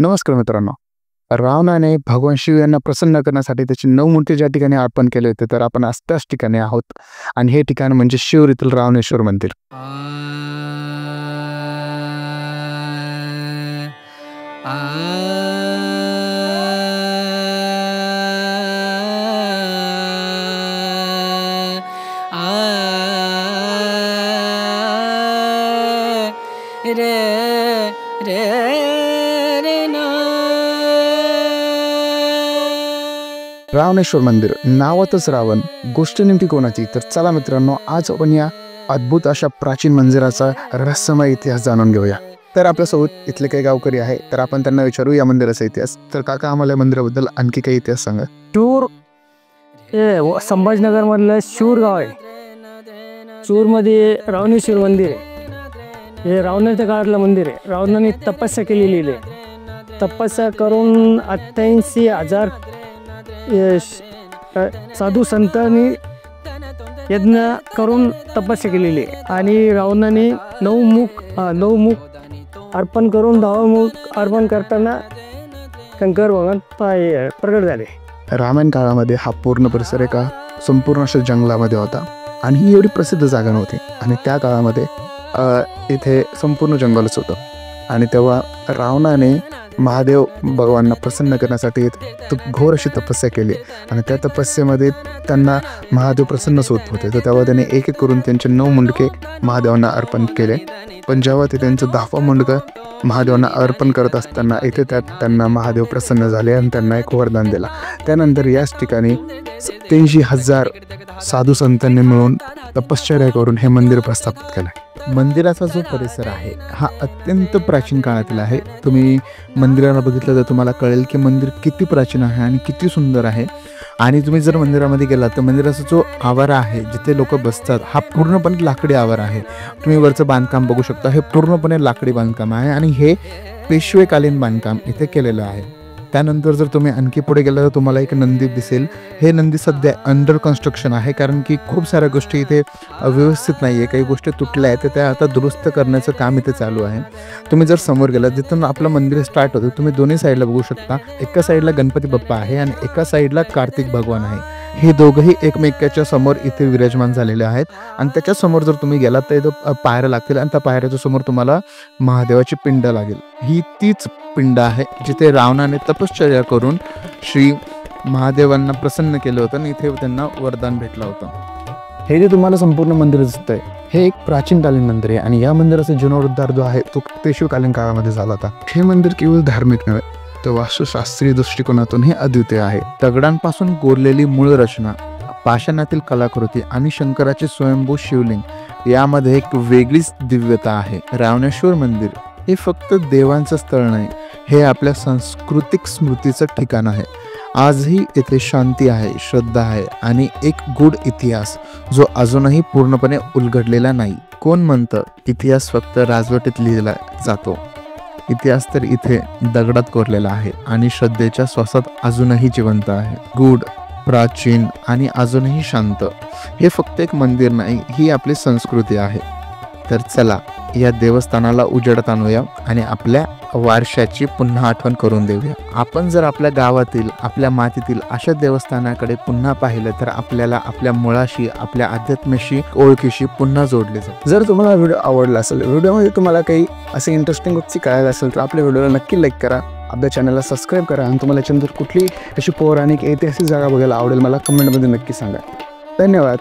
नमस्कार मित्रांनो, रावणाने भगवान शिव यांना प्रसन्न करण्यासाठी त्याचे 9 मूर्ती ज्या ठिकाणी अर्पण केले होते, तर आपण आज त्याच ठिकाणी आहोत आणि हे ठिकाण म्हणजे शिरूर येथील रावणेश्वर मंदिर. रावणेश्वर मंदिर, नावातच रावण, गोष्ट नेमकी कोणाची? तर चला मित्रांनो, आज आपण या अद्भुत अशा प्राचीन मंदिराचा रहस्यमय इतिहास जाणून घेऊया. तर आपल्यासोबत इथले काही गावकरी आहे, तर आपण त्यांना विचारू या मंदिराचा इतिहास. तर काका, आम्हाला या मंदिराबद्दल आणखी काही इतिहास सांगा. शूर हे संभाजीनगर मधलं शूर गाव आहे. शूरमध्ये रावणेश्वर मंदिर आहे. हे रावणाच्या काळातलं मंदिर आहे. रावणाने तपस्या केलेली आहे. तपस्या करून 88,000 साधू संतांनी यज्ञ करून तपस्या केलेली आहे. आणि रावणाने 9 मुख अर्पण करून 10 मुख अर्पण करताना शंकर भगवान प्रगट झाले. रामायण काळामध्ये हा पूर्ण परिसर एका संपूर्ण अशा जंगलामध्ये होता आणि ही एवढी प्रसिद्ध जागा नव्हती. आणि त्या काळामध्ये इथे संपूर्ण जंगलच होतं. आणि तेव्हा रावणाने महादेव भगवानला प्रसन्न करण्यासाठी घोर अशी तपस्या केली आणि त्या तपस्येमध्ये त्यांना महादेव प्रसन्नच होत होते. तर तेव्हा त्याने एक एक करून त्यांचे 9 मुंडके महादेवांना अर्पण केले. पण जेव्हा ते त्यांचं 10वं मुंडकं महादेवांना अर्पण करत असताना इथे त्यांना महादेव प्रसन्न झाले आणि त्यांना एक वरदान दिला. त्यानंतर याच ठिकाणी 83,000 साधू संतांनी मिळून तपश्चर्या करून हे मंदिर प्रस्थापित केलं. मंदिराचा जो परिसर आहे हा अत्यंत प्राचीन काळातील आहे. तुम्ही मंदिराला बघितलं तर तुम्हाला कळेल की मंदिर किती प्राचीन आहे आणि किती सुंदर आहे. आणि तुम्ही जर मंदिरामध्ये गेलात तर मंदिराचा जो आवारा आहे, जिथे लोक बसतात, हा पूर्णपणे लाकडी आवारा आहे. तुम्ही वरचं बांधकाम बघू शकता, हे पूर्णपणे लाकडी बांधकाम आहे आणि हे पेशवेकालीन बांधकाम इथे केलेलं आहे. त्यानंतर जर तुम्ही आणखी पुढे गेला तर तुम्हाला एक नंदी दिसेल. हे नंदी सध्या अंडर कन्स्ट्रक्शन आहे, कारण की खूप साऱ्या गोष्टी इथे व्यवस्थित नाही आहे. काही गोष्टी तुटल्या आहेत, तर त्या आता दुरुस्त करण्याचं काम इथे चालू आहे. तुम्ही जर समोर गेलात, जिथून आपलं मंदिर स्टार्ट होतं, तुम्ही दोन्ही साईडला बघू शकता. एका साईडला गणपती बाप्पा आहे आणि एका साईडला कार्तिक भगवान आहे. हे दोघंही एकमेकाच्या समोर इथे विराजमान झालेले आहेत. आणि त्याच्या समोर जर तुम्ही गेलात तर इथं पायऱ्या लागतील आणि त्या पायऱ्याच्या समोर तुम्हाला महादेवाची पिंड लागेल. ही तीच पिंड आहे जिथे रावणाने तपश्चर्या करून श्री महादेवांना प्रसन्न केलं होतं आणि इथे त्यांना वरदान भेटलं होतं. हे जे तुम्हाला संपूर्ण मंदिर दिसतंय, हे एक प्राचीनकालीन मंदिर आहे आणि या मंदिराचा जीर्णोद्धार जो आहे तो पेशवेकालीन काळामध्ये झाला होता. हे मंदिर केवळ धार्मिक नव्हे, तर वास्तुशास्त्रीय दृष्टिकोनातून हे अद्वितीय आहे. दगडांपासून कोरलेली मूळ रचना, पाषाणातील कलाकृती आणि शंकराचे स्वयंभू शिवलिंग यामध्ये एक वेगळीच दिव्यता आहे. रावणेश्वर मंदिर हे फक्त देवांचं स्थळ नाही, हे आपल्या सांस्कृतिक स्मृतीचं ठिकाण आहे. आजही येथे शांती आहे, श्रद्धा आहे आणि एक गूढ इतिहास जो अजूनही पूर्णपणे उलगडलेला नाही. कोण म्हणतं इतिहास फक्त राजवटीत लिहिला जातो? इतिहास तर इथे दगडात कोरलेला आहे आणि श्रद्धेच्या श्वासात अजूनही जिवंत आहे. गूढ, प्राचीन आणि अजूनही शांत. हे फक्त एक मंदिर नाही, ही आपली संस्कृती आहे. तर चला या देवस्थानाला उजेडात आणूया आणि आपल्या वारशाची पुन्हा आठवण करून देऊया. आपण जर आपल्या गावातील, आपल्या मातीतील अशा देवस्थानाकडे पुन्हा पाहिलं तर आपल्याला आपल्या मुळाशी, आपल्या अध्यात्माशी, ओळखीशी पुन्हा जोडले जाऊ. जर तुम्हाला व्हिडिओ आवडला असेल, व्हिडिओमध्ये तुम्हाला काही असे इंटरेस्टिंग गोष्टी कळायला असेल तर आपल्या व्हिडिओला नक्की लाईक करा, आपल्या चॅनलला सबस्क्राईब करा आणि तुम्हाला याच्यानंतर कुठली अशी पौराणिक ऐतिहासिक जागा बघायला आवडेल मला कमेंटमध्ये नक्की सांगा. धन्यवाद.